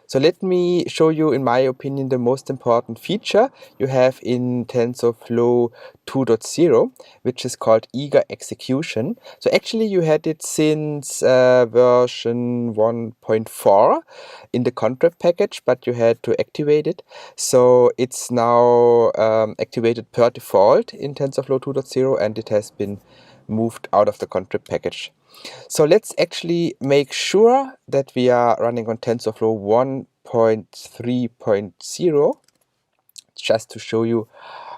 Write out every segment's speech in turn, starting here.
So let me show you, in my opinion, the most important feature you have in TensorFlow 2.0, which is called eager execution. So actually you had it since version 1.4 in the contract package, but you had to activate it. So it's now activated per default in TensorFlow 2.0, and it has been moved out of the contract package. So let's actually make sure that we are running on TensorFlow 1.3.0, just to show you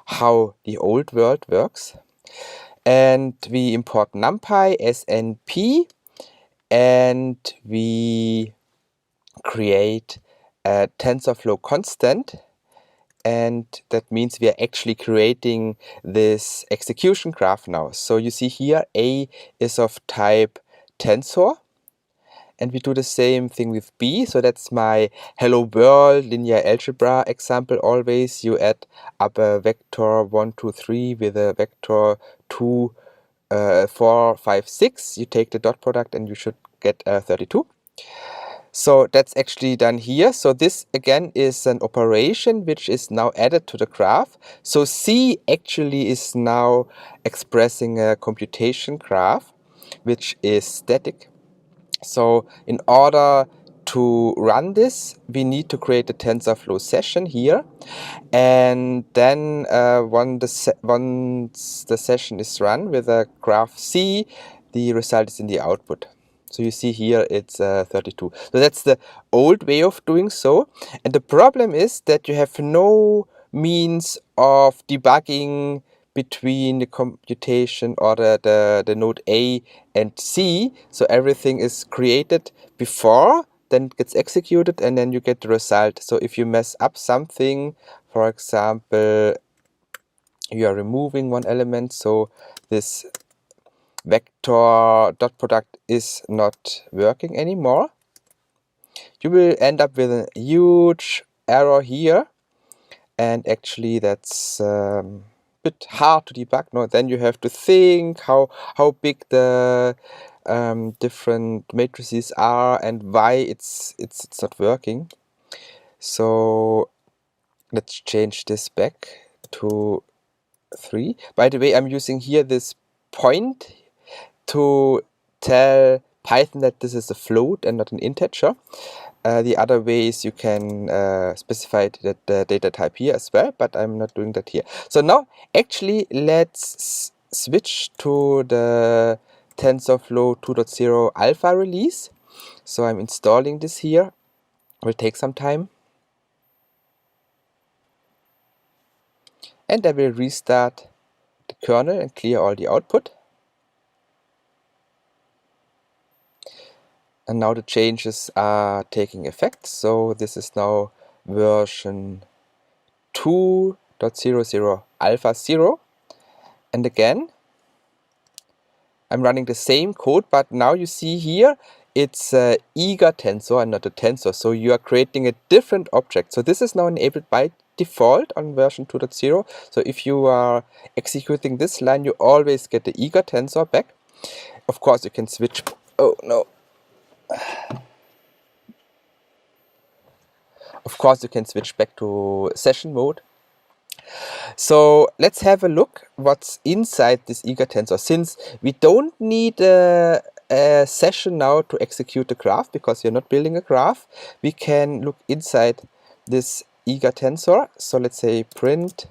how the old world works. And we import NumPy as NP, and we create a TensorFlow constant. And that means we are actually creating this execution graph now. So you see here, A is of type tensor. And we do the same thing with B. So that's my hello world linear algebra example. Always you add up a vector 1, 2, 3 with a vector 2, 4, 5, 6. You take the dot product and you should get 32. So that's actually done here. So this again is an operation which is now added to the graph. So C actually is now expressing a computation graph which is static. So in order to run this, we need to create a TensorFlow session here. And then once the session is run with a graph C, the result is in the output. So you see here it's 32. So that's the old way of doing so. And the problem is that you have no means of debugging between the computation or the node A and C. So everything is created before, then it gets executed, and then you get the result. So if you mess up something, for example, you are removing one element, so this vector dot product is not working anymore, you will end up with a huge error here, and actually that's bit hard to debug. No, then you have to think how big the different matrices are and why it's not working. So let's change this back to 3. By the way, I'm using here this point to tell Python that this is a float and not an integer. The other way is you can specify the data type here as well, but I'm not doing that here. So now actually let's switch to the TensorFlow 2.0 alpha release. So I'm installing this here. Will take some time. And I will restart the kernel and clear all the output. And now the changes are taking effect. So this is now version 2.00 alpha 0. And again, I'm running the same code, but now you see here it's a eager tensor and not a tensor. So you are creating a different object. So this is now enabled by default on version 2.0. So if you are executing this line, you always get the eager tensor back. Of course, you can switch. Oh no. Of course, you can switch back to session mode. So let's have a look what's inside this eager tensor. Since we don't need a session now to execute the graph because you're not building a graph, we can look inside this eager tensor. So let's say print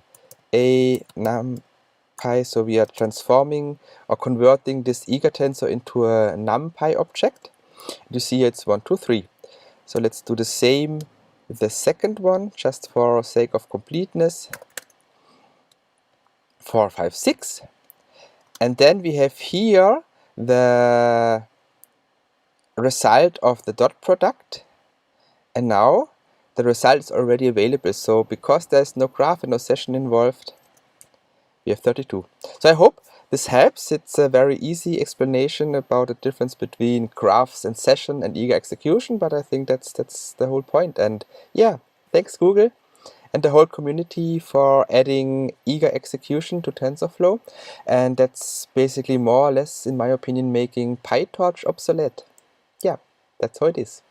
a numpy. So we are transforming or converting this eager tensor into a numpy object. You see it's 1, 2, 3. So let's do the same with the second one, just for sake of completeness. 4, 5, 6. And then we have here the result of the dot product. And now the result is already available. So because there's no graph and no session involved, we have 32. So I hope this helps. It's a very easy explanation about the difference between graphs and session and eager execution, but I think that's the whole point. And yeah, thanks Google and the whole community for adding eager execution to TensorFlow. And that's basically more or less, in my opinion, making PyTorch obsolete. Yeah, that's how it is.